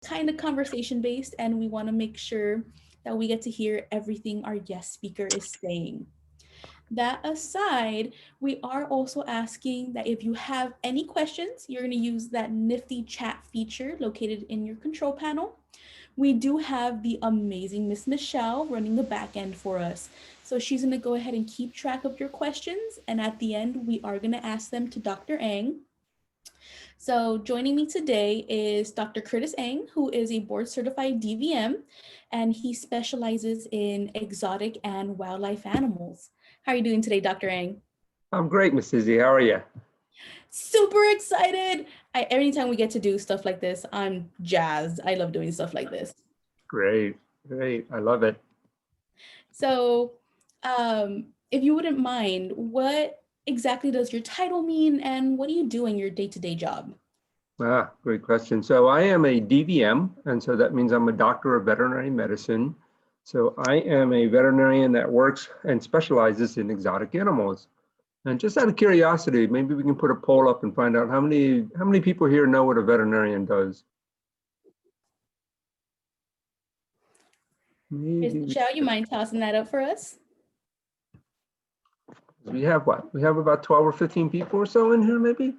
kind of conversation based, and we want to make sure that we get to hear everything our guest speaker is saying. That aside, we are also asking that if you have any questions, you're going to use that nifty chat feature located in your control panel. We do have the amazing Miss Michelle running the back end for us. So she's going to go ahead and keep track of your questions. And at the end, we are going to ask them to Dr. Ang. So joining me today is Dr. Curtis Ang, who is a board certified DVM, and he specializes in exotic and wildlife animals. How are you doing today, Dr. Ang? I'm great, Miss Izzy. How are you? Super excited. Anytime we get to do stuff like this, I'm jazzed. I love doing stuff like this. Great, great. I love it. So, if you wouldn't mind, what exactly does your title mean, and what do you do in your day-to-day job? Great question. So I am a DVM, and so that means I'm a doctor of veterinary medicine. So I am a veterinarian that works and specializes in exotic animals. And just out of curiosity, maybe we can put a poll up and find out how many people here know what a veterinarian does. Ms. Maybe Michelle, you mind tossing that up for us? we have what? We have about 12 or 15 people or so in here, maybe?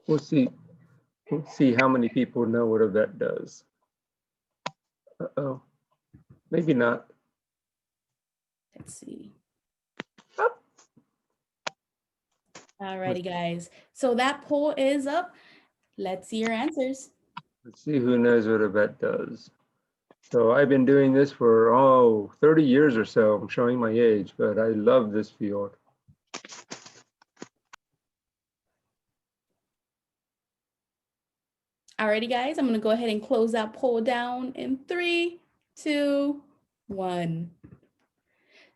We'll see. We'll see how many people know what a vet does. Uh-oh. Maybe not. Let's see. Oh. Alrighty, guys. So that poll is up. Let's see your answers. Let's see who knows what a vet does. So I've been doing this for, 30 years or so. I'm showing my age, but I love this field. Alrighty, guys, I'm going to go ahead and close that poll down in 3, 2, 1.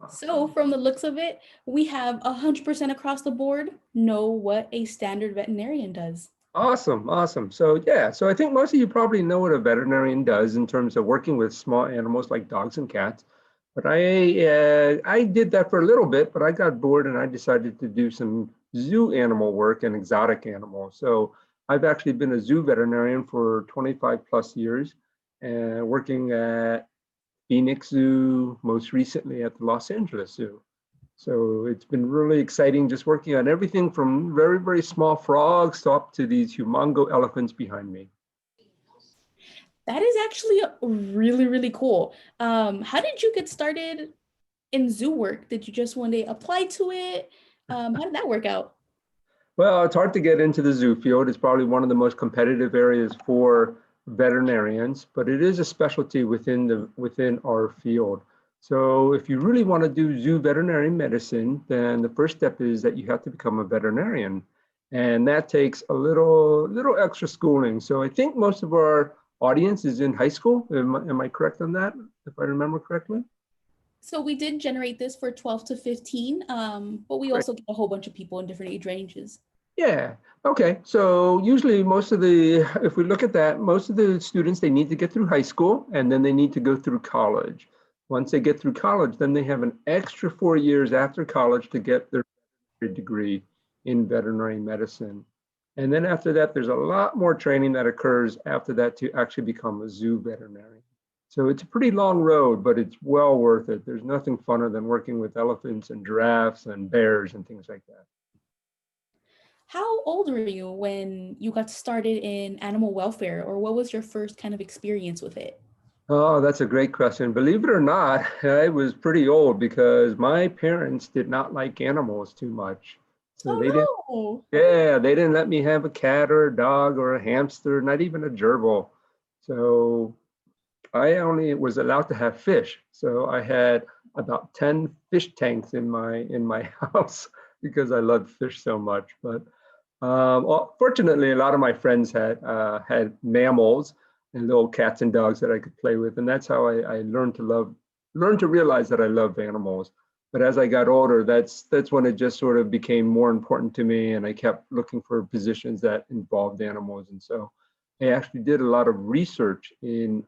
So from the looks of it, we have 100% across the board know what a standard veterinarian does. Awesome, awesome. So yeah, so I think most of you probably know what a veterinarian does in terms of working with small animals like dogs and cats. But I did that for a little bit, but I got bored and I decided to do some zoo animal work and exotic animals. So I've actually been a zoo veterinarian for 25 plus years and working at Phoenix Zoo, most recently at the Los Angeles Zoo. So it's been really exciting just working on everything from very, very small frogs up to these humongo elephants behind me. That is actually really, really cool. How did you get started in zoo work? Did you just one day apply to it? How did that work out? Well, it's hard to get into the zoo field. It's probably one of the most competitive areas for veterinarians, but it is a specialty within our field. So if you really want to do zoo veterinary medicine, then the first step is that you have to become a veterinarian. And that takes a little extra schooling. So I think most of our audience is in high school. Am I correct on that, if I remember correctly? So we did generate this for 12 to 15, but we Great. also get a whole bunch of people in different age ranges. Yeah. Okay. So usually if we look at that, most of the students, they need to get through high school and then they need to go through college. Once they get through college, then they have an extra 4 years after college to get their degree in veterinary medicine. And then after that, there's a lot more training that occurs after that to actually become a zoo veterinarian. So it's a pretty long road, but it's well worth it. There's nothing funner than working with elephants and giraffes and bears and things like that. How old were you when you got started in animal welfare, or what was your first kind of experience with it? Oh, that's a great question. Believe it or not, I was pretty old because my parents did not like animals too much. So Oh they didn't let me have a cat or a dog or a hamster, not even a gerbil. So I only was allowed to have fish. So I had about 10 fish tanks in my house because I loved fish so much. But well, fortunately, a lot of my friends had mammals and little cats and dogs that I could play with, and that's how I learned to realize that I love animals. But as I got older, that's when it just sort of became more important to me, and I kept looking for positions that involved animals. And so I actually did a lot of research in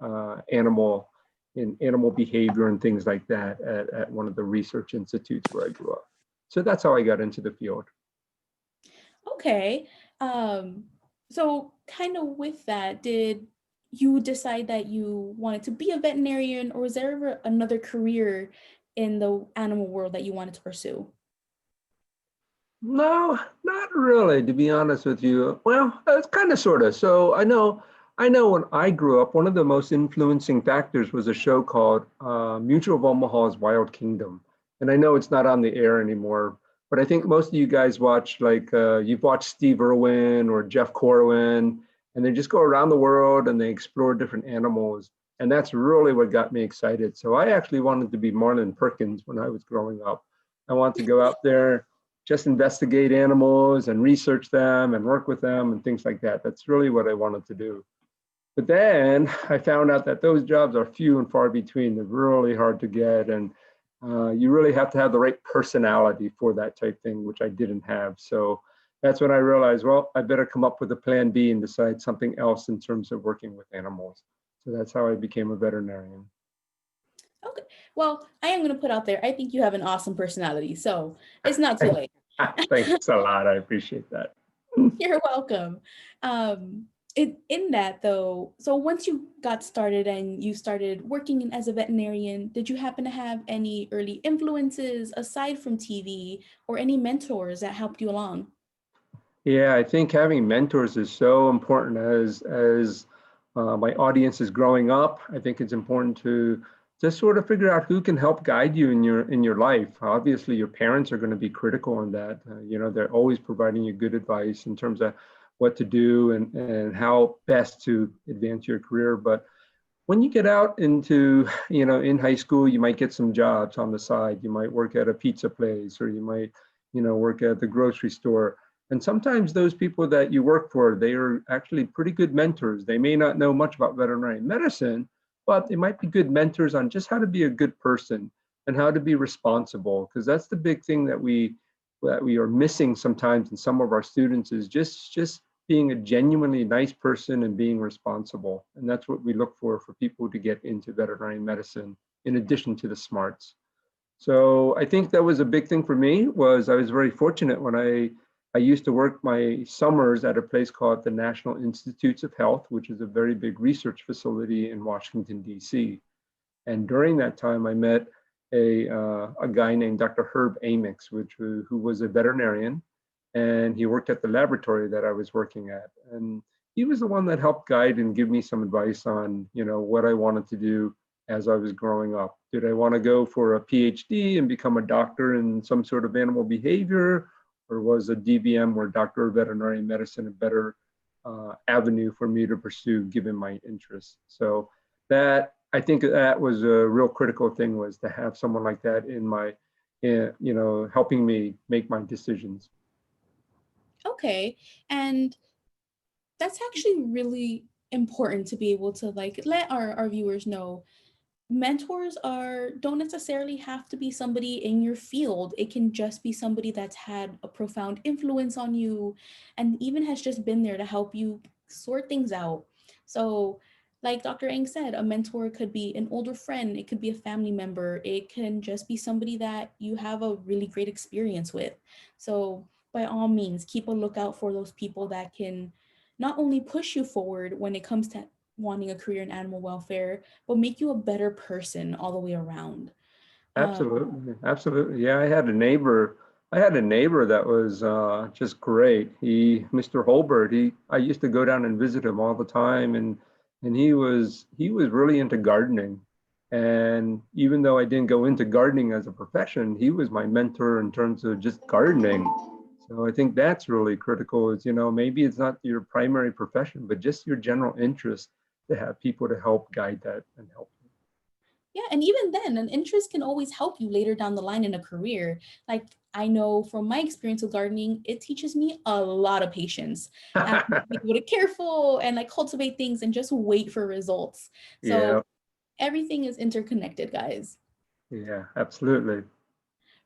animal behavior and things like that at one of the research institutes where I grew up. So that's how I got into the field. okay. So kind of with that, did you decide that you wanted to be a veterinarian, or was there ever another career in the animal world that you wanted to pursue? No, not really, to be honest with you. Well, it's kind of sort of. So I know when I grew up, one of the most influencing factors was a show called Mutual of Omaha's Wild Kingdom. And I know it's not on the air anymore, but I think most of you guys watch, like, you've watched Steve Irwin or Jeff Corwin, and they just go around the world and they explore different animals. And that's really what got me excited. So I actually wanted to be Marlin Perkins when I was growing up. I wanted to go out there, just investigate animals and research them and work with them and things like that. That's really what I wanted to do. But then I found out that those jobs are few and far between. They're really hard to get. And you really have to have the right personality for that type thing, which I didn't have. So that's when I realized, well, I better come up with a plan B and decide something else in terms of working with animals. So that's how I became a veterinarian. Okay. Well, I am going to put out there, I think you have an awesome personality. So it's not too late. Thanks a lot. I appreciate that. You're welcome. Um, in that though, so once you got started and you started working as a veterinarian, did you happen to have any early influences aside from TV or any mentors that helped you along? Yeah, I think having mentors is so important as my audience is growing up. I think it's important to just sort of figure out who can help guide you in your life. Obviously, your parents are going to be critical on that. They're always providing you good advice in terms of what to do and how best to advance your career. But when you get out into, in high school, you might get some jobs on the side. You might work at a pizza place, or you might, work at the grocery store. And sometimes those people that you work for, they are actually pretty good mentors. They may not know much about veterinary medicine, but they might be good mentors on just how to be a good person and how to be responsible. Because that's the big thing that we are missing sometimes in some of our students, is just being a genuinely nice person and being responsible. And that's what we look for people to get into veterinary medicine, in addition to the smarts. So I think that was a big thing for me. Was I was very fortunate when I used to work my summers at a place called the National Institutes of Health, which is a very big research facility in Washington, D.C. And during that time, I met a guy named Dr. Herb Amix, who was a veterinarian, and he worked at the laboratory that I was working at. And he was the one that helped guide and give me some advice on, what I wanted to do as I was growing up. Did I want to go for a PhD and become a doctor in some sort of animal behavior, or was a DVM, or Doctor of Veterinary Medicine, a better avenue for me to pursue given my interests? So that, I think that was a real critical thing, was to have someone like that helping me make my decisions. Okay. And that's actually really important to be able to like let our viewers know mentors are don't necessarily have to be somebody in your field. It can just be somebody that's had a profound influence on you and even has just been there to help you sort things out. So like Dr. Eng said, a mentor could be an older friend, it could be a family member, it can just be somebody that you have a really great experience with. So by all means, keep a lookout for those people that can not only push you forward when it comes to wanting a career in animal welfare, but make you a better person all the way around. Um, Absolutely, absolutely. Yeah, I had a neighbor. I had a neighbor that was just great. Mr. Holbert. I used to go down and visit him all the time, and he was really into gardening. And even though I didn't go into gardening as a profession, he was my mentor in terms of just gardening. So I think that's really critical. Is, maybe it's not your primary profession, but just your general interest, to have people to help guide that and help. yeah, and even then, an interest can always help you later down the line in a career. Like I know from my experience with gardening, it teaches me a lot of patience. And be able to careful and like cultivate things and just wait for results. So Yeah, everything is interconnected, guys. yeah, absolutely.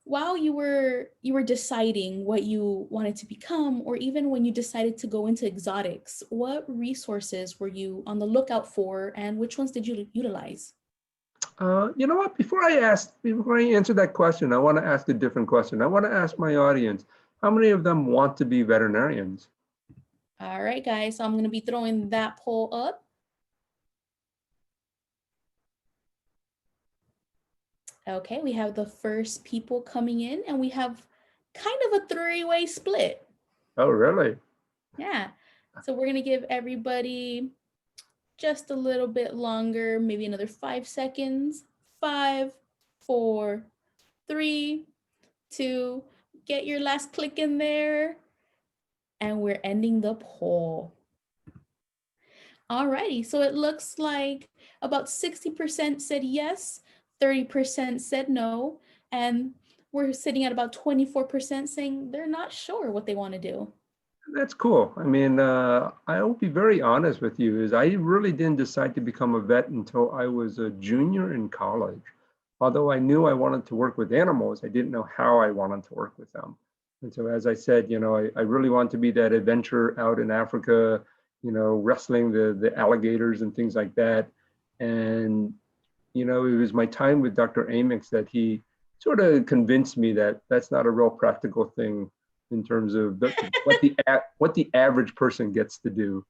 While you were deciding what you wanted to become, or even when you decided to go into exotics, what resources were you on the lookout for and which ones did you utilize? You know what? Before I answer that question, I want to ask a different question. I want to ask my audience, how many of them want to be veterinarians? All right, guys, so I'm going to be throwing that poll up. Okay, we have the first people coming in, and we have kind of a three-way split. Oh, really? Yeah. So we're going to give everybody just a little bit longer, maybe another 5 seconds. Five, four, three, two. Get your last click in there. And we're ending the poll. Alrighty, so it looks like about 60% said yes, 30% said no, and we're sitting at about 24% saying they're not sure what they want to do. That's cool. I mean, I'll be very honest with you, is I really didn't decide to become a vet until I was a junior in college. Although I knew I wanted to work with animals, I didn't know how I wanted to work with them. And so, as I said, I really want to be that adventurer out in Africa, wrestling the alligators and things like that. And, it was my time with Dr. Amix that he sort of convinced me that that's not a real practical thing in terms of what the average person gets to do.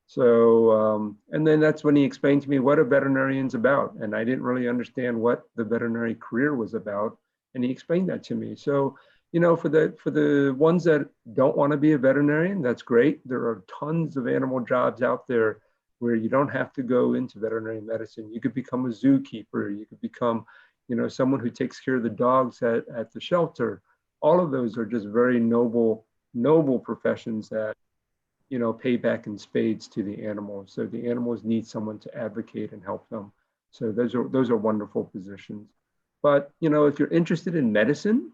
So, and then that's when he explained to me what a veterinarian's about, and I didn't really understand what the veterinary career was about, and he explained that to me. So, for the ones that don't want to be a veterinarian, that's great. There are tons of animal jobs out there where you don't have to go into veterinary medicine. You could become a zookeeper. You could become, someone who takes care of the dogs at the shelter. All of those are just very noble professions that pay back in spades to the animals. So the animals need someone to advocate and help them. So those are wonderful positions. But if you're interested in medicine,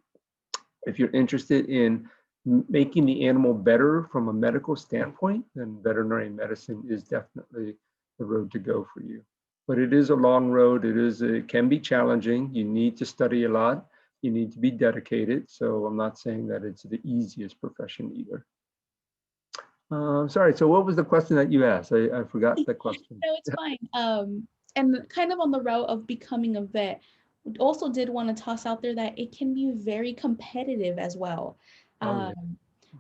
if you're interested in making the animal better from a medical standpoint, then veterinary medicine is definitely the road to go for you. But it is a long road. It can be challenging. You need to study a lot. You need to be dedicated. So I'm not saying that it's the easiest profession either. Sorry, so what was the question that you asked? I forgot the question. No, it's fine. And kind of on the route of becoming a vet, also did want to toss out there that it can be very competitive as well. Oh, yeah.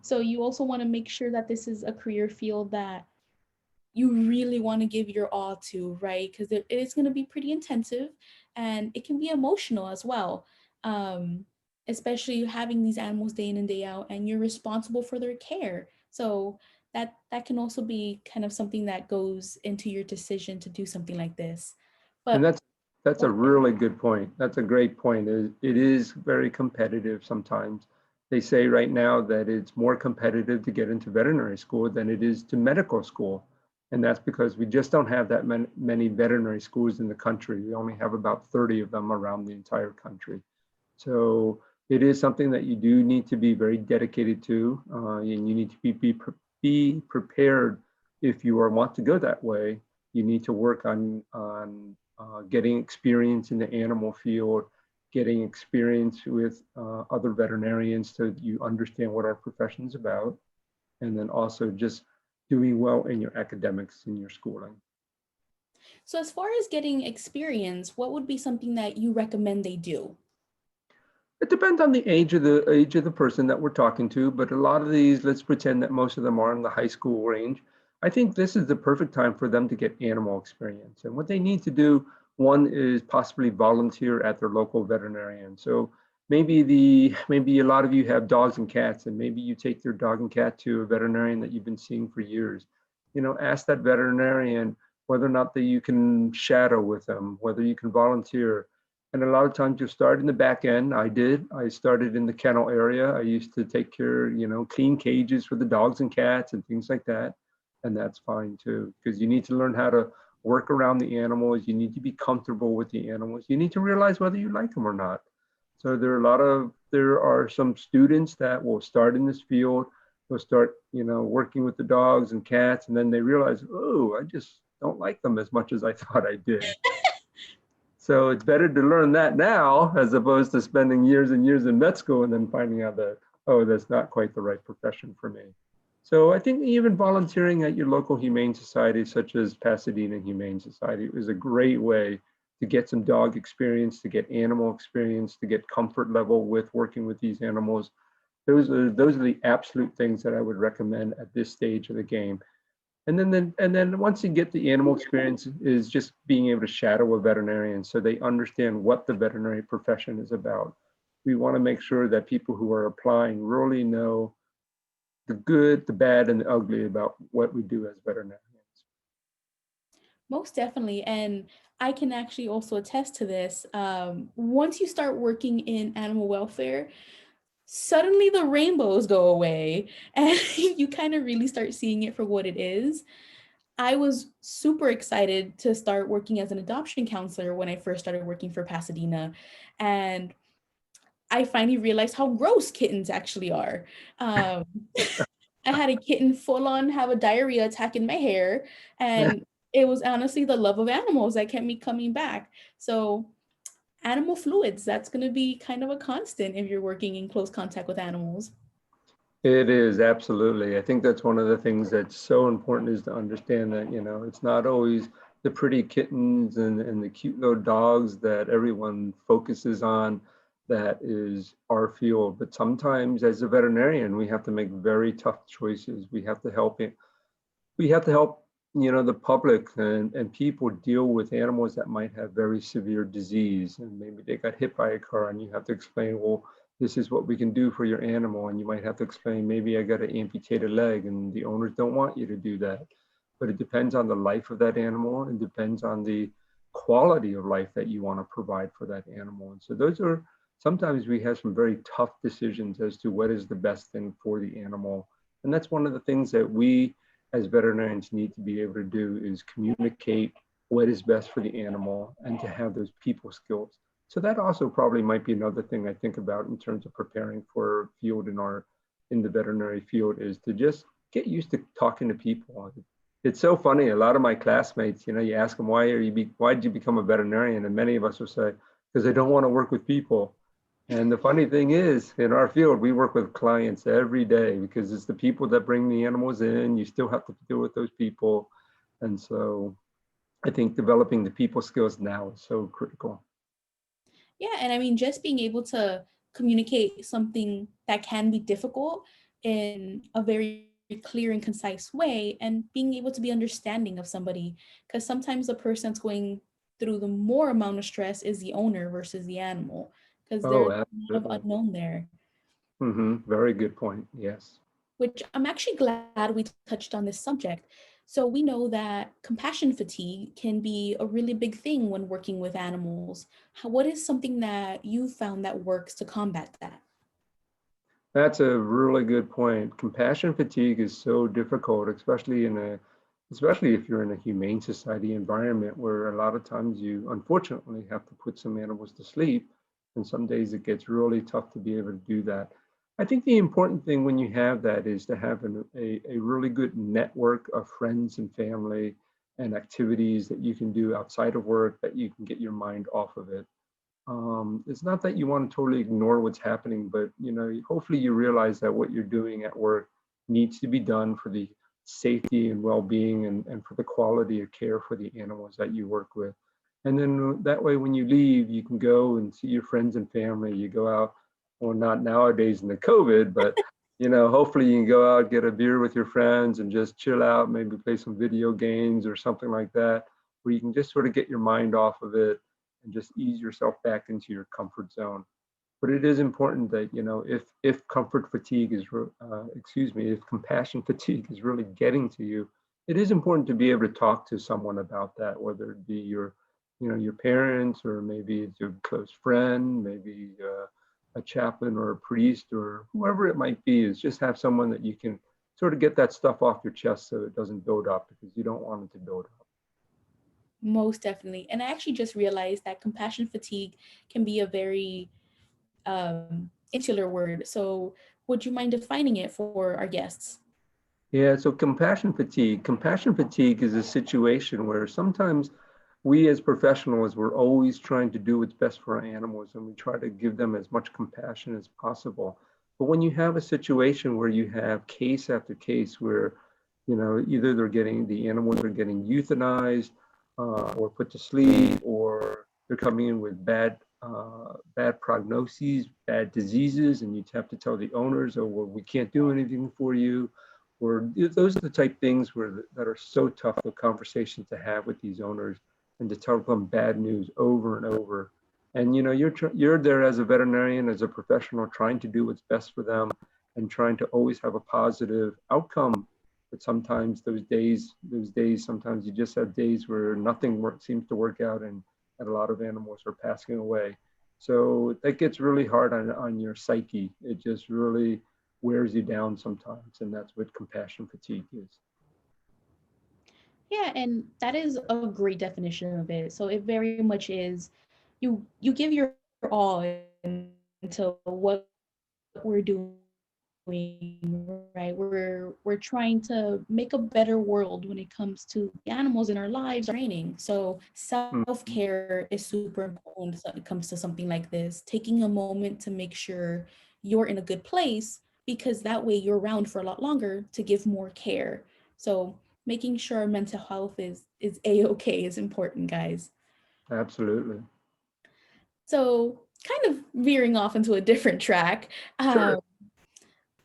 So you also want to make sure that this is a career field that you really want to give your all to, right? Because it is going to be pretty intensive and it can be emotional as well. Especially having these animals day in and day out, and you're responsible for their care. So that can also be kind of something that goes into your decision to do something like this. And But that's a really good point. That's a great point. It is very competitive sometimes. They say right now that it's more competitive to get into veterinary school than it is to medical school. And that's because we just don't have that many veterinary schools in the country. We only have about 30 of them around the entire country. So it is something that you do need to be very dedicated to, and you need to be prepared if you want to go that way. You need to work on getting experience in the animal field, getting experience with other veterinarians so that you understand what our profession is about, and then also just doing well in your academics in your schooling. so as far as getting experience, what would be something that you recommend they do? It depends on the age of the person that we're talking to, but a lot of these, let's pretend that most of them are in the high school range. I think this is the perfect time for them to get animal experience. And what they need to do, one is possibly volunteer at their local veterinarian. So maybe a lot of you have dogs and cats, and maybe you take your dog and cat to a veterinarian that you've been seeing for years. Ask that veterinarian whether or not that you can shadow with them, whether you can volunteer. And a lot of times you start in the back end. I did. I started in the kennel area. I used to take care, clean cages for the dogs and cats and things like that. And that's fine too, because you need to learn how to work around the animals. You need to be comfortable with the animals. You need to realize whether you like them or not. So there are some students that will start in this field. They'll start, working with the dogs and cats, and then they realize, oh, I just don't like them as much as I thought I did. So it's better to learn that now as opposed to spending years and years in vet school and then finding out that, oh, that's not quite the right profession for me. So I think even volunteering at your local humane society, such as Pasadena Humane Society, is a great way to get some dog experience, to get animal experience, to get comfort level with working with these animals. Those are the absolute things that I would recommend at this stage of the game. And then once you get the animal experience is just being able to shadow a veterinarian so they understand what the veterinary profession is about. We want to make sure that people who are applying really know the good, the bad, and the ugly about what we do as veterinarians. Most definitely. And I can actually also attest to this. Once you start working in animal welfare, suddenly the rainbows go away and you kind of really start seeing it for what it is. I was super excited to start working as an adoption counselor when I first started working for Pasadena. And I finally realized how gross kittens actually are. Um, I had a kitten full on have a diarrhea attack in my hair, and it was honestly the love of animals that kept me coming back. So, animal fluids, that's going to be kind of a constant if you're working in close contact with animals. It is, absolutely. I think that's one of the things that's so important is to understand that, it's not always the pretty kittens and the cute little dogs that everyone focuses on that is our field. But sometimes as a veterinarian, we have to make very tough choices. We have to help the public and people deal with animals that might have very severe disease, and maybe they got hit by a car, and you have to explain, well, this is what we can do for your animal. And you might have to explain, maybe I got to amputate a leg, and the owners don't want you to do that. But it depends on the life of that animal, and depends on the quality of life that you want to provide for that animal. And so those are, sometimes we have some very tough decisions as to what is the best thing for the animal. And that's one of the things that we as veterinarians need to be able to do, is communicate what is best for the animal and to have those people skills. So that also probably might be another thing I think about in terms of preparing for field in the veterinary field, is to just get used to talking to people. It's so funny. A lot of my classmates, you ask them, why did you become a veterinarian? And many of us will say, because I don't want to work with people. And the funny thing is, in our field, we work with clients every day because it's the people that bring the animals in. You still have to deal with those people. And so I think developing the people skills now is so critical. Yeah, and I mean, just being able to communicate something that can be difficult in a very clear and concise way, and being able to be understanding of somebody, because sometimes the person that's going through the more amount of stress is the owner versus the animal, because Oh, there's a lot of absolutely. unknown there. Very good point. Yes. Which I'm actually glad we touched on this subject. So we know that compassion fatigue can be a really big thing when working with animals. What is something that you found that works to combat that? That's a really good point. Compassion fatigue is so difficult, especially if you're in a humane society environment where a lot of times you unfortunately have to put some animals to sleep. And some days it gets really tough to be able to do that. I think the important thing when you have that is to have a really good network of friends and family and activities that you can do outside of work that you can get your mind off of it. It's not that you want to totally ignore what's happening, but hopefully you realize that what you're doing at work needs to be done for the safety and well-being and for the quality of care for the animals that you work with. And then that way, when you leave, you can go and see your friends and family. You go out, well, not nowadays in the COVID, but hopefully you can go out, get a beer with your friends and just chill out, maybe play some video games or something like that, where you can just sort of get your mind off of it and just ease yourself back into your comfort zone. But it is important that, if comfort fatigue is, if compassion fatigue is really getting to you, it is important to be able to talk to someone about that, whether it be your parents, or maybe it's your close friend, maybe a chaplain or a priest or whoever it might be. Is just have someone that you can sort of get that stuff off your chest so it doesn't build up, because you don't want it to build up. Most definitely. And I actually just realized that compassion fatigue can be a very insular word. So, would you mind defining it for our guests? Yeah, so compassion fatigue is a situation where sometimes we as professionals, we're always trying to do what's best for our animals, and we try to give them as much compassion as possible. But when you have a situation where you have case after case where, either the animals are getting euthanized, or put to sleep, or they're coming in with bad prognoses, bad diseases, and you have to tell the owners, oh, well, we can't do anything for you, Or those are the type things that are so tough of conversations to have with these owners, and to tell them bad news over and over. And you're there as a veterinarian, as a professional, trying to do what's best for them and trying to always have a positive outcome. But sometimes those days, sometimes you just have days where nothing seems to work out, and a lot of animals are passing away. So that gets really hard on your psyche. It just really wears you down sometimes, and that's what compassion fatigue is. Yeah, and that is a great definition of it. So it very much is you give your all into what we're doing, right? We're trying to make a better world when it comes to the animals in our lives, our training. So self-care is super important when it comes to something like this. Taking a moment to make sure you're in a good place, because that way you're around for a lot longer to give more care. So making sure our mental health is a-okay is important, guys. Absolutely. So kind of veering off into a different track. Um, Sure.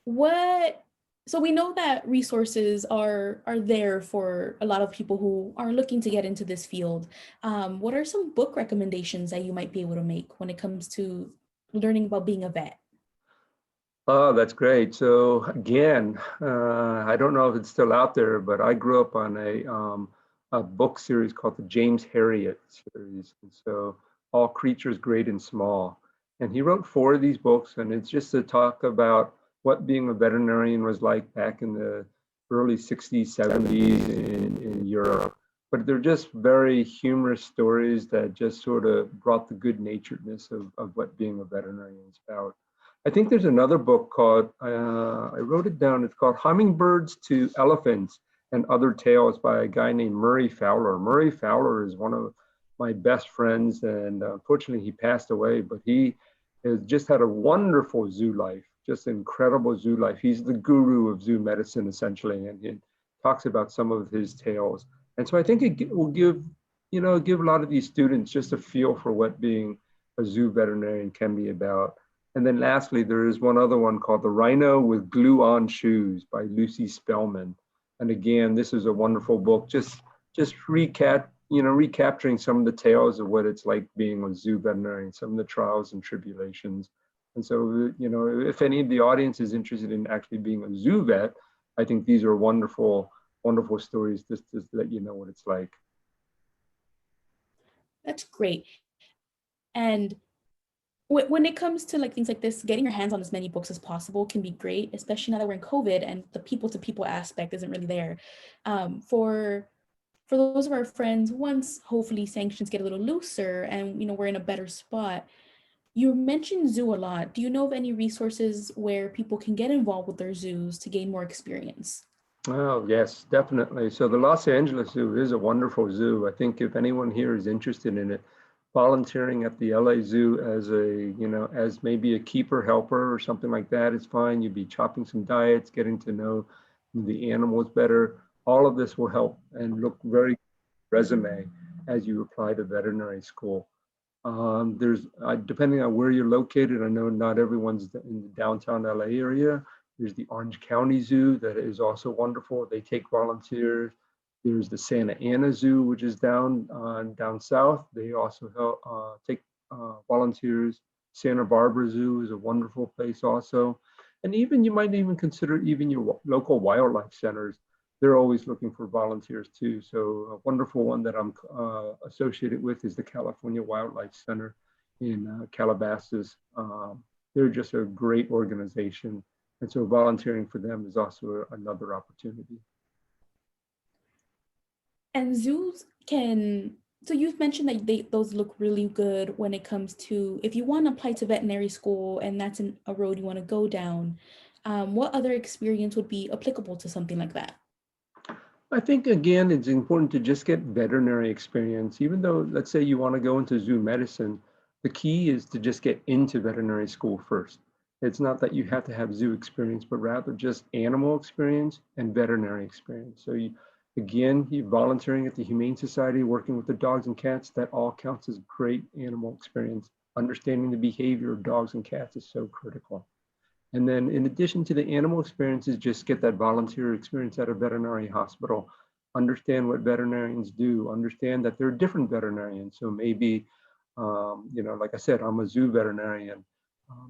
what so we know that resources are there for a lot of people who are looking to get into this field. What are some book recommendations that you might be able to make when it comes to learning about being a vet? Oh, that's great. So again, I don't know if it's still out there, but I grew up on a book series called the James Herriot series. And so All Creatures Great and Small. And he wrote four of these books, and it's just to talk about what being a veterinarian was like back in the early 60s, 70s in Europe. But they're just very humorous stories that just sort of brought the good naturedness of what being a veterinarian is about. I think there's another book called, I wrote it down, it's called Hummingbirds to Elephants and Other Tales by a guy named Murray Fowler. Murray Fowler is one of my best friends, and unfortunately he passed away, but he has just had a wonderful zoo life, just incredible zoo life. He's the guru of zoo medicine, essentially, and he talks about some of his tales. And so I think it will give a lot of these students just a feel for what being a zoo veterinarian can be about. And then lastly, there is one other one called The Rhino with Glue-On Shoes by Lucy Spellman. And again, this is a wonderful book, just recapturing some of the tales of what it's like being a zoo veterinarian, some of the trials and tribulations. And so, if any of the audience is interested in actually being a zoo vet, I think these are wonderful, wonderful stories just to let you know what it's like. That's great. And when it comes to like things like this, getting your hands on as many books as possible can be great, especially now that we're in COVID and the people to people aspect isn't really there. For those of our friends, once hopefully sanctions get a little looser and we're in a better spot, you mentioned zoo a lot. Do you know of any resources where people can get involved with their zoos to gain more experience? Oh, yes, definitely. So the Los Angeles Zoo is a wonderful zoo. I think if anyone here is interested in it, volunteering at the LA Zoo as maybe a keeper helper or something like that is fine. You'd be chopping some diets, getting to know the animals better. All of this will help and look very resume as you apply to veterinary school. Depending on where you're located, I know not everyone's in the downtown LA area. There's the Orange County Zoo that is also wonderful. They take volunteers. There's the Santa Ana Zoo, which is down south. They also take volunteers. Santa Barbara Zoo is a wonderful place also. And even you might even consider even your local wildlife centers. They're always looking for volunteers too. So a wonderful one that I'm associated with is the California Wildlife Center in Calabasas. They're just a great organization. And so volunteering for them is also another opportunity. And zoos can, so you've mentioned that those look really good when it comes to if you want to apply to veterinary school and that's a road you want to go down. What other experience would be applicable to something like that? I think, again, it's important to just get veterinary experience. Even though, let's say you want to go into zoo medicine, the key is to just get into veterinary school first. It's not that you have to have zoo experience, but rather just animal experience and veterinary experience. So you volunteering at the Humane Society, working with the dogs and cats, that all counts as great animal experience. Understanding the behavior of dogs and cats is so critical. And then in addition to the animal experiences, just get that volunteer experience at a veterinary hospital. Understand what veterinarians do, understand that there are different veterinarians. So maybe, like I said, I'm a zoo veterinarian.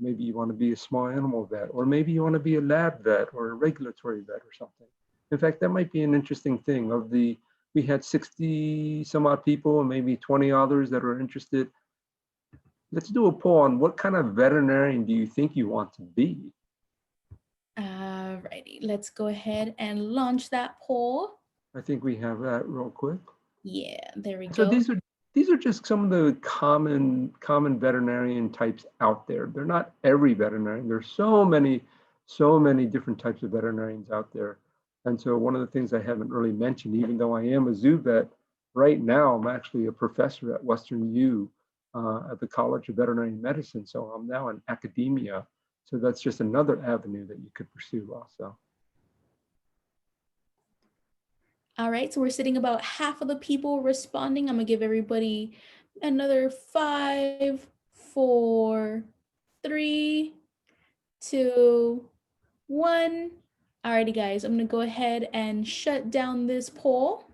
Maybe you want to be a small animal vet, or maybe you want to be a lab vet or a regulatory vet or something. In fact, that might be an interesting thing. We had 60 some odd people and maybe 20 others that are interested. Let's do a poll on what kind of veterinarian do you think you want to be? Alrighty, let's go ahead and launch that poll. I think we have that real quick. Yeah, there we So go. these are just some of the common veterinarian types out there. They're not every veterinarian. There's so many different types of veterinarians out there. And so one of the things I haven't really mentioned, even though I am a zoo vet, right now I'm actually a professor at Western U at the College of Veterinary Medicine. So I'm now in academia. So that's just another avenue that you could pursue also. All right, so we're sitting about half of the people responding. I'm gonna give everybody another 5, 4, 3, 2, 1. Alrighty, guys, I'm gonna go ahead and shut down this poll.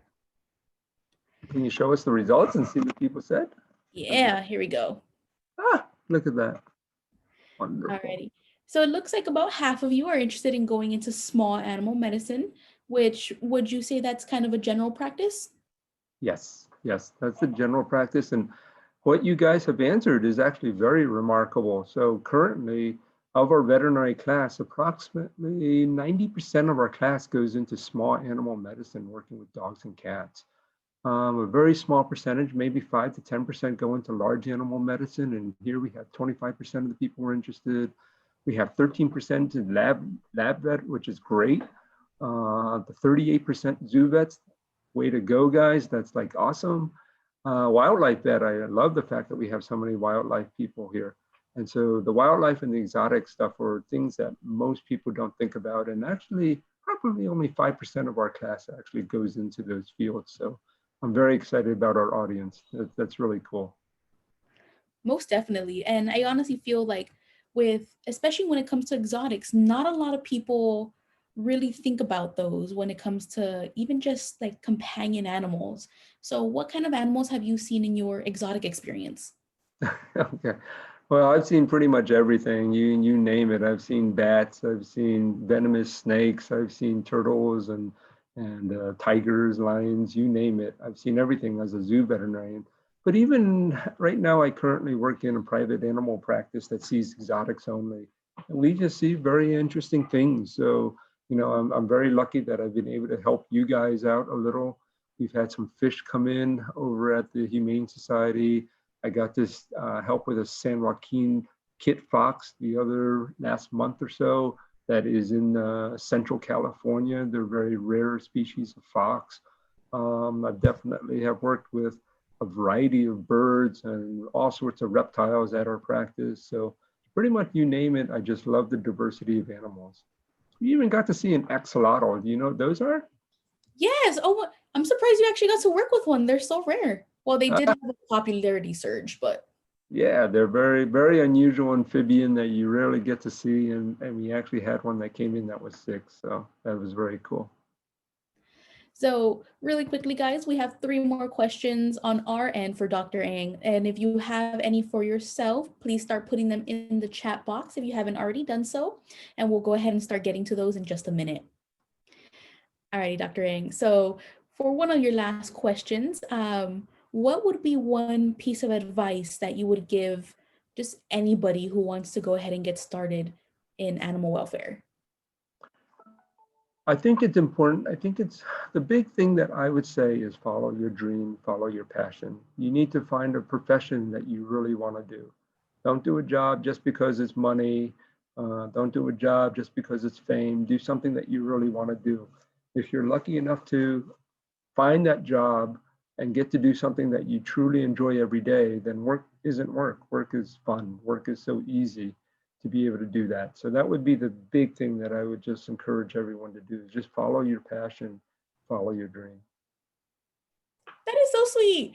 Can you show us the results and see what people said? Yeah, here we go. Look at that. Wonderful. Alrighty. So it looks like about half of you are interested in going into small animal medicine, which would you say that's kind of a general practice? Yes, that's the general practice. And what you guys have answered is actually very remarkable. So currently, of our veterinary class, approximately 90% of our class goes into small animal medicine, working with dogs and cats. A very small percentage, maybe 5 to 10% go into large animal medicine. And here we have 25% of the people who are interested. We have 13% in lab vet, which is great. The 38% zoo vets, way to go, guys. That's like awesome. Wildlife vet, I love the fact that we have so many wildlife people here. And so the wildlife and the exotic stuff are things that most people don't think about. And actually, probably only 5% of our class actually goes into those fields. So I'm very excited about our audience. That's really cool. Most definitely. And I honestly feel like especially when it comes to exotics, not a lot of people really think about those when it comes to even just like companion animals. So what kind of animals have you seen in your exotic experience? Okay. Well, I've seen pretty much everything. You name it. I've seen bats. I've seen venomous snakes. I've seen turtles and tigers, lions. You name it. I've seen everything as a zoo veterinarian. But even right now, I currently work in a private animal practice that sees exotics only, and we just see very interesting things. So, I'm very lucky that I've been able to help you guys out a little. We've had some fish come in over at the Humane Society. I got this help with a San Joaquin kit fox the other last month or so that is in Central California. They're very rare species of fox. I definitely have worked with a variety of birds and all sorts of reptiles at our practice. So pretty much you name it, I just love the diversity of animals. We even got to see an axolotl. Do you know what those are? Yes. Oh, I'm surprised you actually got to work with one. They're so rare. Well, they did have a popularity surge, but Yeah, they're very, very unusual amphibian that you rarely get to see. And we actually had one that came in that was sick. So that was very cool. so really quickly, guys, we have 3 more questions on our end for Dr. Ang. And if you have any for yourself, please start putting them in the chat box if you haven't already done so. And we'll go ahead and start getting to those in just a minute. Alrighty, Dr. Ang. So for one of your last questions, what would be one piece of advice that you would give just anybody who wants to go ahead and get started in animal welfare? I think it's important. I think it's the big thing that I would say is follow your dream, follow your passion. You need to find a profession that you really want to do. Don't do a job just because it's money. Don't do a job just because it's fame. Do something that you really want to do. If you're lucky enough to find that job and get to do something that you truly enjoy every day, then work isn't work. Work is fun. Work is so easy to be able to do that. So that would be the big thing that I would just encourage everyone to do is just follow your passion, follow your dream. That is so sweet.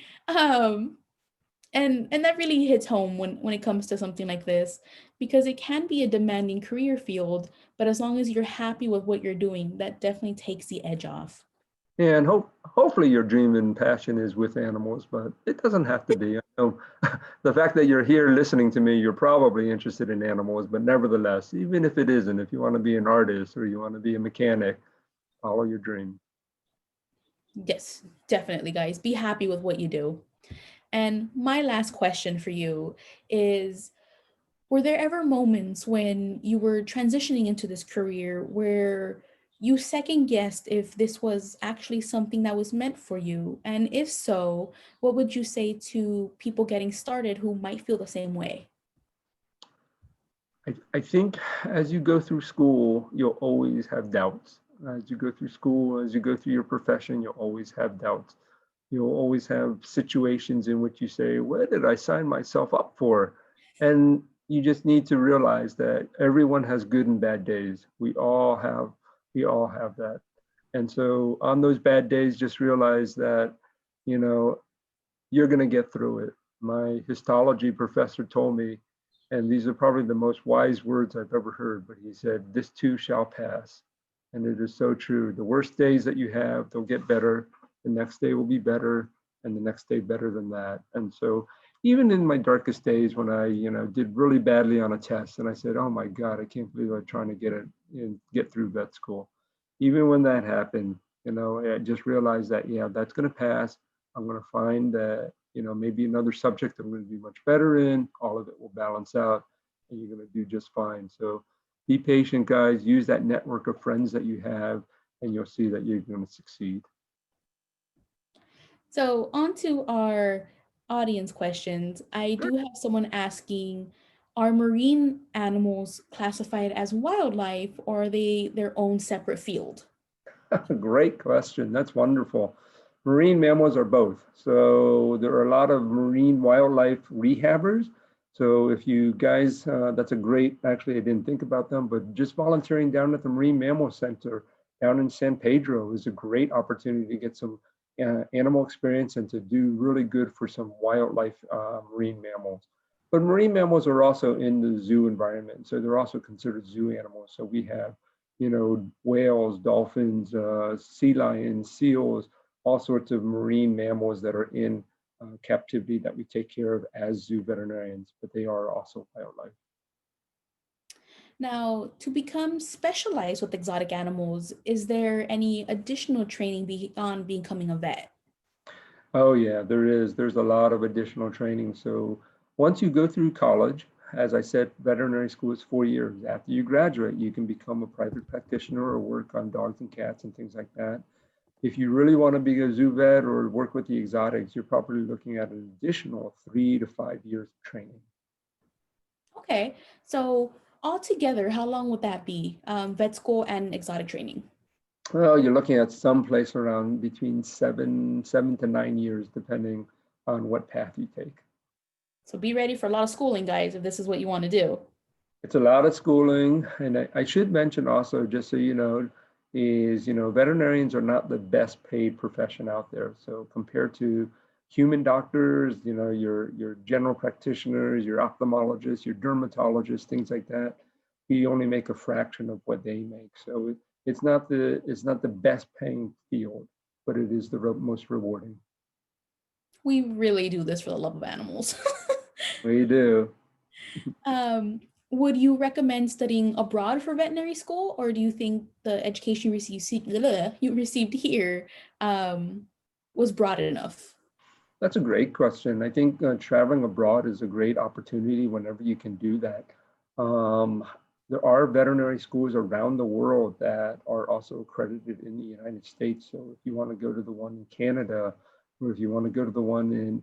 And that really hits home when it comes to something like this, because it can be a demanding career field, but as long as you're happy with what you're doing, that definitely takes the edge off. And hopefully your dream and passion is with animals, but it doesn't have to be. I know the fact that you're here listening to me, you're probably interested in animals, but nevertheless, even if it isn't, if you want to be an artist or you want to be a mechanic, follow your dream. Yes, definitely, guys. Be happy with what you do. And my last question for you is, were there ever moments when you were transitioning into this career where you second guessed if this was actually something that was meant for you? And if so, what would you say to people getting started who might feel the same way? I think as you go through school, you'll always have doubts. As you go through school, as you go through your profession, you'll always have doubts. You'll always have situations in which you say, what did I sign myself up for? And you just need to realize that everyone has good and bad days. We all have that. And so on those bad days, just realize that, you know, you're going to get through it. My histology professor told me, and these are probably the most wise words I've ever heard, but he said, this too shall pass. And it is so true. The worst days that you have, they'll get better. The next day will be better, and the next day better than that. And so even in my darkest days when I, did really badly on a test and I said, oh my God, I can't believe I'm trying to get it and get through vet school. Even when that happened, I just realized that, yeah, that's going to pass. I'm going to find that, maybe another subject I'm going to do much better in. All of it will balance out and you're going to do just fine. So be patient, guys. Use that network of friends that you have, and you'll see that you're going to succeed. So, on to our audience questions. I do have someone asking, are marine animals classified as wildlife, or are they their own separate field? Great question. That's wonderful. Marine mammals are both. So there are a lot of marine wildlife rehabbers. So if you guys, that's a great, actually, I didn't think about them, but just volunteering down at the Marine Mammal Center down in San Pedro is a great opportunity to get some animal experience and to do really good for some wildlife marine mammals. But marine mammals are also in the zoo environment. So they're also considered zoo animals. So we have whales, dolphins, sea lions, seals, all sorts of marine mammals that are in captivity that we take care of as zoo veterinarians, but they are also wildlife. Now, to become specialized with exotic animals, is there any additional training beyond becoming a vet? Oh yeah, there is. There's a lot of additional training. So once you go through college, as I said, veterinary school is 4 years. After you graduate, you can become a private practitioner or work on dogs and cats and things like that. If you really want to be a zoo vet or work with the exotics, you're probably looking at an additional 3 to 5 years of training. Okay, so altogether, how long would that be? Vet school and exotic training. Well, you're looking at some place around between 7 to 9 years, depending on what path you take. So be ready for a lot of schooling, guys, if this is what you want to do. It's a lot of schooling, and I should mention also, just so you know, is veterinarians are not the best paid profession out there. So compared to human doctors, your general practitioners, your ophthalmologists, your dermatologists, things like that, we only make a fraction of what they make. So it's not the best paying field, but it is the most rewarding. We really do this for the love of animals. We do. um, would you recommend studying abroad for veterinary school, or do you think the education you received here um, was broad enough? That's a great question. I think traveling abroad is a great opportunity whenever you can do that. Um, there are veterinary schools around the world that are also accredited in the United States. So if you want to go to the one in Canada, or if you want to go to the one in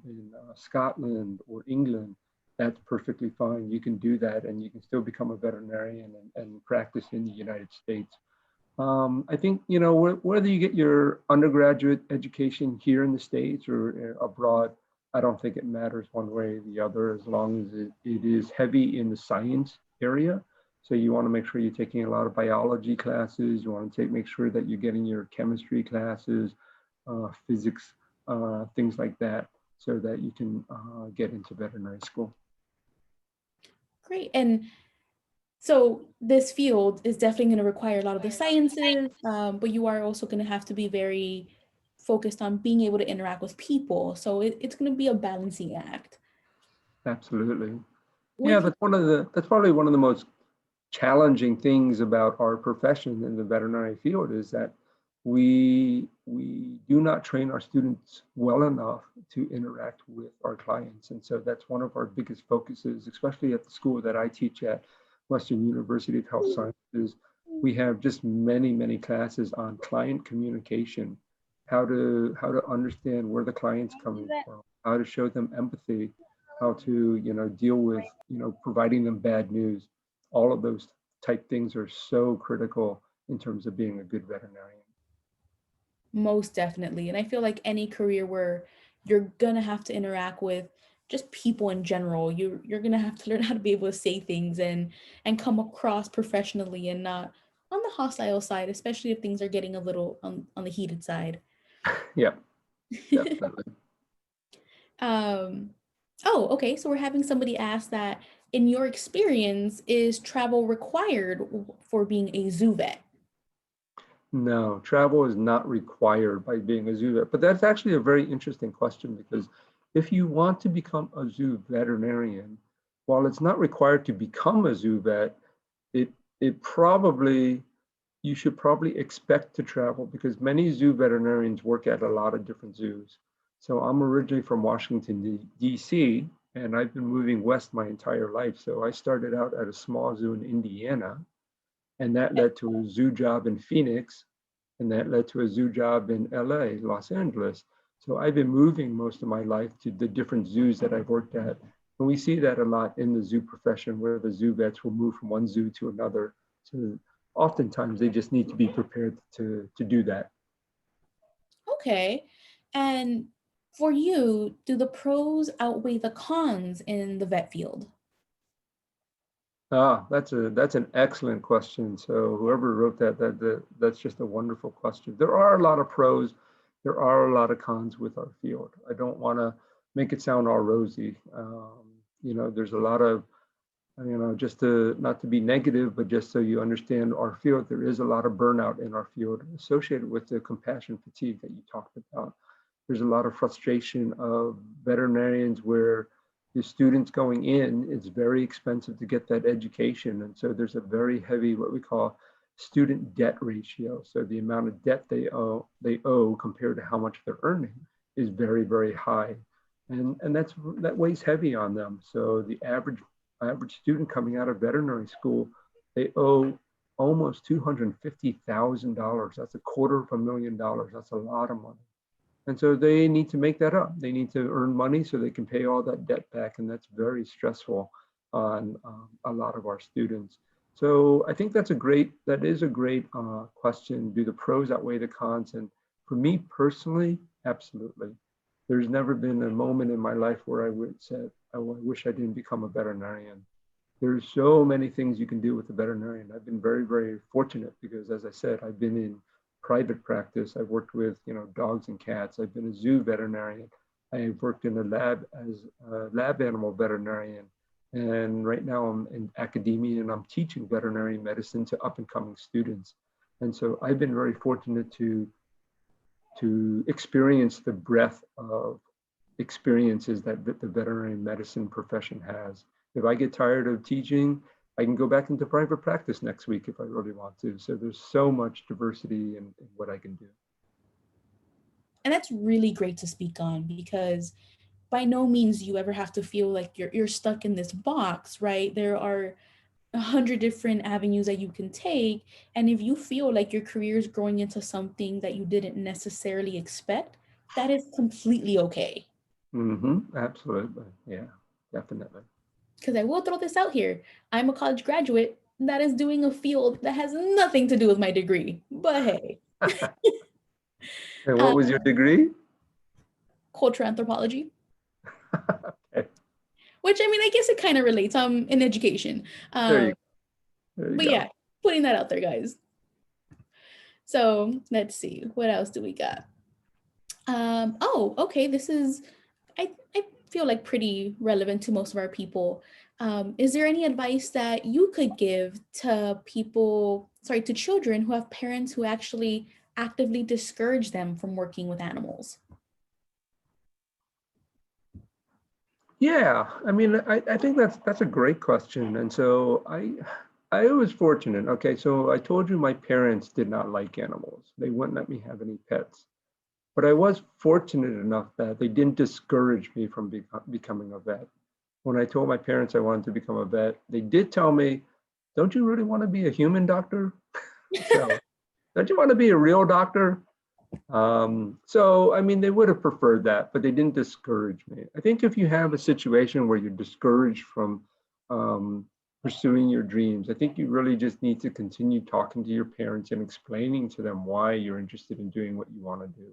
Scotland or England, that's perfectly fine. You can do that and you can still become a veterinarian and practice in the United States. I think, whether you get your undergraduate education here in the States or abroad, I don't think it matters one way or the other, as long as it is heavy in the science area. So you want to make sure you're taking a lot of biology classes. You want to make sure that you're getting your chemistry classes, physics, things like that. so that you can get into veterinary school. Great. And so this field is definitely going to require a lot of the sciences, but you are also going to have to be very focused on being able to interact with people. So it's going to be a balancing act. Absolutely. Yeah, With that's probably one of the most challenging things about our profession in the veterinary field is that we do not train our students well enough to interact with our clients. And so that's one of our biggest focuses, especially at the school that I teach at, Western University of Health Sciences. We have just many classes on client communication, how to understand where the client's coming from, how to show them empathy, how to, deal with, providing them bad news. All of those type things are so critical in terms of being a good veterinarian. Most definitely. And I feel like any career where you're going to have to interact with just people in general, you're going to have to learn how to be able to say things and come across professionally and not on the hostile side, especially if things are getting a little on the heated side. Yeah, definitely. Um, oh, okay. So we're having somebody ask that in your experience, is travel required for being a zoo vet? No, travel is not required by being a zoo vet, but that's actually a very interesting question because if you want to become a zoo veterinarian, while it's not required to become a zoo vet, it it probably you should probably expect to travel because many zoo veterinarians work at a lot of different zoos. So I'm originally from Washington, D.C., and I've been moving west my entire life. So I started out at a small zoo in Indiana, and that led to a zoo job in Phoenix, and that led to a zoo job in LA, Los Angeles. So I've been moving most of my life to the different zoos that I've worked at. And we see that a lot in the zoo profession where the zoo vets will move from one zoo to another. So oftentimes they just need to be prepared to do that. Okay. And for you, do the pros outweigh the cons in the vet field? That's an excellent question. So whoever wrote that's just a wonderful question. There are a lot of pros, there are a lot of cons with our field. I don't want to make it sound all rosy. There's a lot of, just to not to be negative, but just so you understand our field, there is a lot of burnout in our field associated with the compassion fatigue that you talked about. There's a lot of frustration of veterinarians where the students going in, it's very expensive to get that education. And so there's a very heavy, what we call student debt ratio. So the amount of debt they owe compared to how much they're earning is very high. And that weighs heavy on them. So the average student coming out of veterinary school, they owe almost $250,000. That's $250,000. That's a lot of money. And so they need to make that up. They need to earn money so they can pay all that debt back. And that's very stressful on a lot of our students. So I think that is a great question. Do the pros outweigh the cons? And for me personally, absolutely. There's never been a moment in my life where I would say, I wish I didn't become a veterinarian. There's so many things you can do with a veterinarian. I've been very fortunate because, as I said, I've been in private practice. I've worked with, dogs and cats. I've been a zoo veterinarian. I've worked in a lab as a lab animal veterinarian. And right now I'm in academia and I'm teaching veterinary medicine to up and coming students. And so I've been very fortunate to experience the breadth of experiences that the veterinary medicine profession has. If I get tired of teaching, I can go back into private practice next week if I really want to. So there's so much diversity in what I can do. And that's really great to speak on because by no means you ever have to feel like you're stuck in this box, right? There are 100 different avenues that you can take. And if you feel like your career is growing into something that you didn't necessarily expect, that is completely okay. Absolutely. Yeah, definitely. Because I will throw this out here. I'm a college graduate that is doing a field that has nothing to do with my degree. But hey, And what uh, was your degree? cultural anthropology, Okay, which I mean, I guess it kind of relates. I'm in education. there you Um, there you but go. yeah, putting that out there, guys. So let's see. What else do we got? Oh, okay. This is, I feel like pretty relevant to most of our people. Is there any advice that you could give to to children who have parents who actually actively discourage them from working with animals? Yeah, I mean, I think that's a great question. And so I was fortunate. Okay, so I told you my parents did not like animals. They wouldn't let me have any pets. But I was fortunate enough that they didn't discourage me from becoming a vet. When I told my parents I wanted to become a vet, they did tell me, "Don't you really want to be a human doctor? So, don't you want to be a real doctor?" So, I mean, they would have preferred that, but they didn't discourage me. I think if you have a situation where you're discouraged from um, pursuing your dreams, I think you really just need to continue talking to your parents and explaining to them why you're interested in doing what you want to do.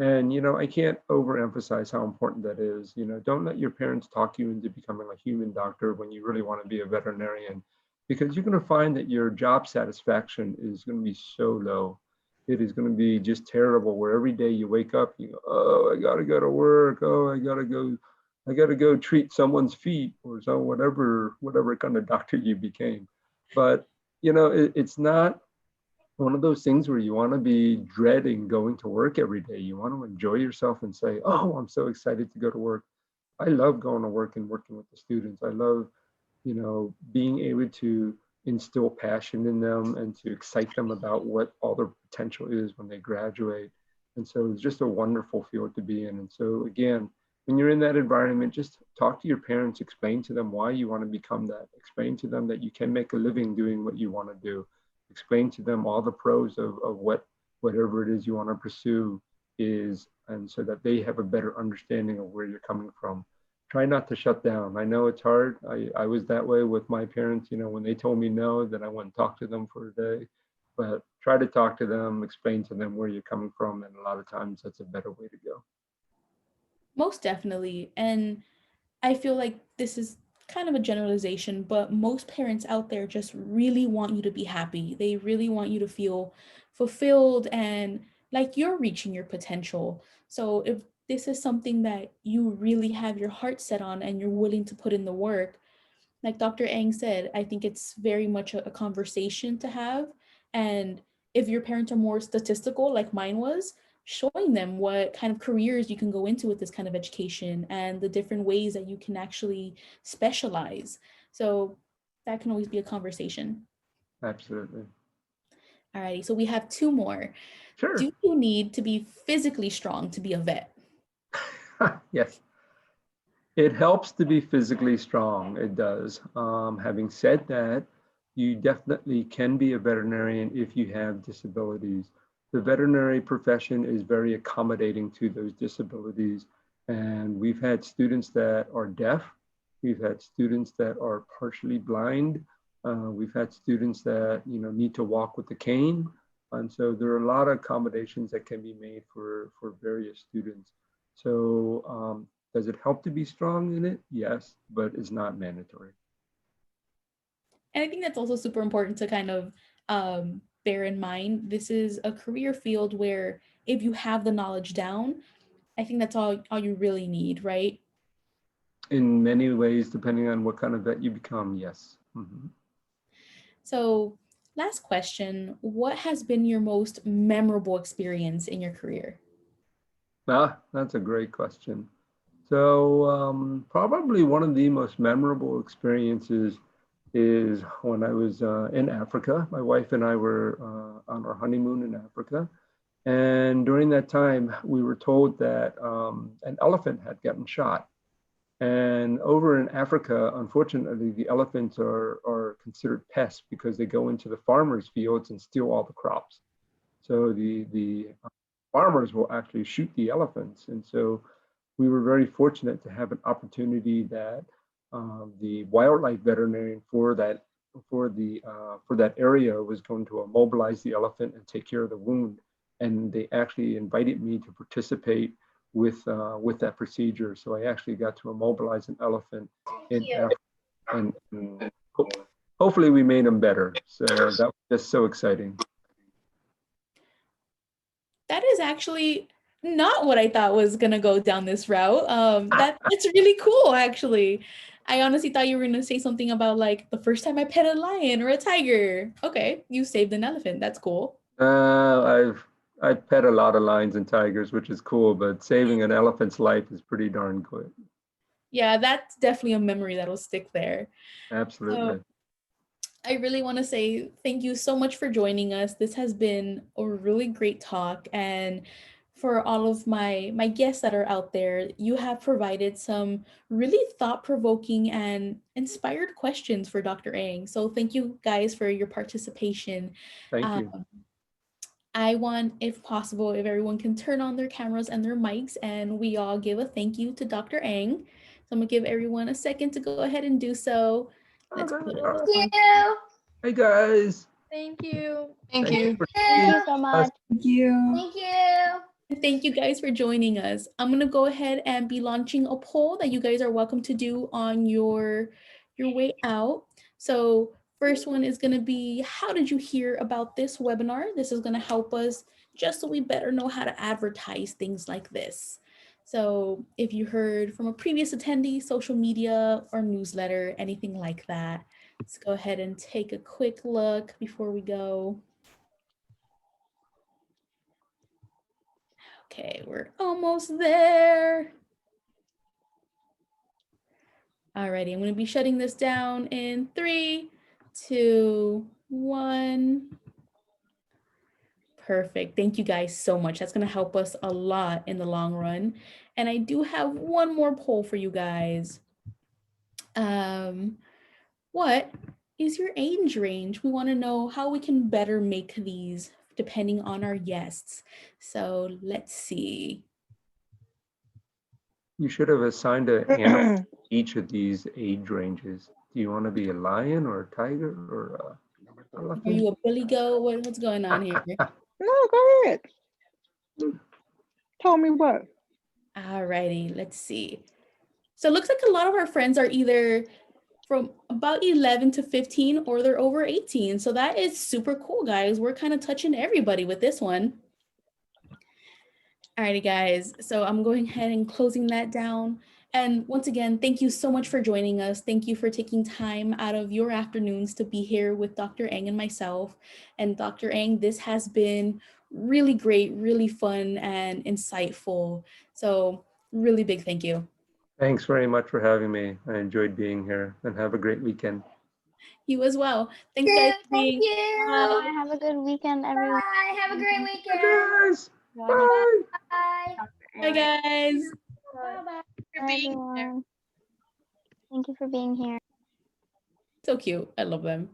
And, I can't overemphasize how important that is. Don't let your parents talk you into becoming a human doctor when you really want to be a veterinarian, because you're going to find that your job satisfaction is going to be so low. It is going to be just terrible, where every day you wake up, you go, oh, I got to go to work. Oh, I got to go treat someone's feet, or so whatever kind of doctor you became. But, it's not one of those things where you want to be dreading going to work every day. You want to enjoy yourself and say, oh, I'm so excited to go to work. I love going to work and working with the students. I love, being able to instill passion in them and to excite them about what all their potential is when they graduate. And so it's just a wonderful field to be in. And so again, when you're in that environment, just talk to your parents, explain to them why you want to become that, explain to them that you can make a living doing what you want to do, explain to them all the pros of whatever it is you want to pursue is, and so that they have a better understanding of where you're coming from. Try not to shut down. I know it's hard. I was that way with my parents. When they told me no, then I wouldn't talk to them for a day. But try to talk to them, explain to them where you're coming from, and a lot of times that's a better way to go. Most definitely. And I feel like this is kind of a generalization, but most parents out there just really want you to be happy. They really want you to feel fulfilled and like you're reaching your potential. So if this is something that you really have your heart set on and you're willing to put in the work, like Dr. Ang said, I think it's very much a conversation to have. And if your parents are more statistical, like mine was, showing them what kind of careers you can go into with this kind of education and the different ways that you can actually specialize. So that can always be a conversation. Absolutely. Alrighty, so we have two more. Sure. Do you need to be physically strong to be a vet? Yes. It helps to be physically strong. It does. Having said that, you definitely can be a veterinarian if you have disabilities. The veterinary profession is very accommodating to those disabilities. And we've had students that are deaf. We've had students that are partially blind. We've had students that need to walk with a cane. And so there are a lot of accommodations that can be made for various students. So does it help to be strong in it? Yes, but it's not mandatory. And I think that's also super important to kind of bear in mind. This is a career field where if you have the knowledge down, I think that's all you really need, right? In many ways, depending on what kind of vet you become, yes. Mhm. So, last question, what has been your most memorable experience in your career? That's a great question. So probably one of the most memorable experiences is when I was in Africa. My wife and I were on our honeymoon in Africa. And during that time, we were told that an elephant had gotten shot. And over in Africa, unfortunately, the elephants are considered pests because they go into the farmers' fields and steal all the crops. So the farmers will actually shoot the elephants. And so we were very fortunate to have an opportunity that the wildlife veterinarian for that area was going to immobilize the elephant and take care of the wound. And they actually invited me to participate with that procedure. So I actually got to immobilize an elephant in Africa, and hopefully we made him better. So that was just so exciting. That is actually not what I thought was gonna go down this route. That's really cool, actually. I honestly thought you were gonna say something about like the first time I pet a lion or a tiger. Okay, you saved an elephant. That's cool. I've pet a lot of lions and tigers, which is cool, but saving an elephant's life is pretty darn good. Yeah, that's definitely a memory that'll stick there. So Absolutely. I really want to say thank you so much for joining us. This has been a really great talk, and for all of my guests that are out there, you have provided some really thought-provoking and inspired questions for Dr. Ang. So thank you guys for your participation. Thank Um, you. I want, if possible, if everyone can turn on their cameras and their mics, and we all give a thank you to Dr. Ang. So I'm gonna give everyone a second to go ahead and do so. Oh, Let's there put they it are. on. Thank you. Hey guys. Thank you. Thank Thank you you. for Thank joining you so us. much. Thank you. Thank you. Thank you guys for joining us. I'm gonna go ahead and be launching a poll that you guys are welcome to do on your way out. So first one is gonna be, how did you hear about this webinar? This is gonna help us just so we better know how to advertise things like this. So if you heard from a previous attendee, social media or newsletter, anything like that, let's go ahead and take a quick look before we go. Okay, we're almost there. Alrighty, I'm going to be shutting this down in 3, 2, 1. Perfect. Thank you guys so much. That's going to help us a lot in the long run. And I do have one more poll for you guys. What is your age range? We want to know how we can better make these depending on our guests. So let's see. You should have assigned an animal to each of these age ranges. Do you want to be a lion or a tiger or a Are elephant? you a Billy Goat? What's going on here? No, go ahead. Tell me what. Alrighty, let's see. So it looks like a lot of our friends are either from about 11 to 15 or they're over 18. So that is super cool, guys. We're kind of touching everybody with this one. Alrighty, guys. So I'm going ahead and closing that down. And once again, thank you so much for joining us. Thank you for taking time out of your afternoons to be here with Dr. Ang and myself. And Dr. Ang, this has been really great, really fun, and insightful. So really big thank you. Thanks very much for having me. I enjoyed being here and have a great weekend. You as well. Thanks, guys. For Thank being. you. Bye. Have a good weekend, everyone. Bye. Have a great Bye, weekend. guys. Bye. Bye. Bye, guys. Bye. Bye. Bye, everyone. Thank you for being here. So cute. I love them.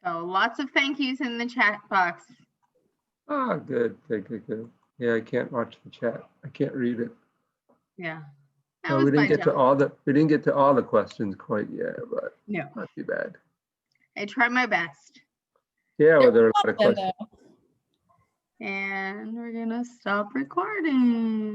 So lots of thank yous in the chat box. Ah, good. Good. Yeah, I can't watch the chat. I can't read it. Yeah. No, we didn't get to all the questions quite yet, but No, not too bad. I try my best. Yeah, well, there are a lot of Them, questions. though. And we're gonna stop recording.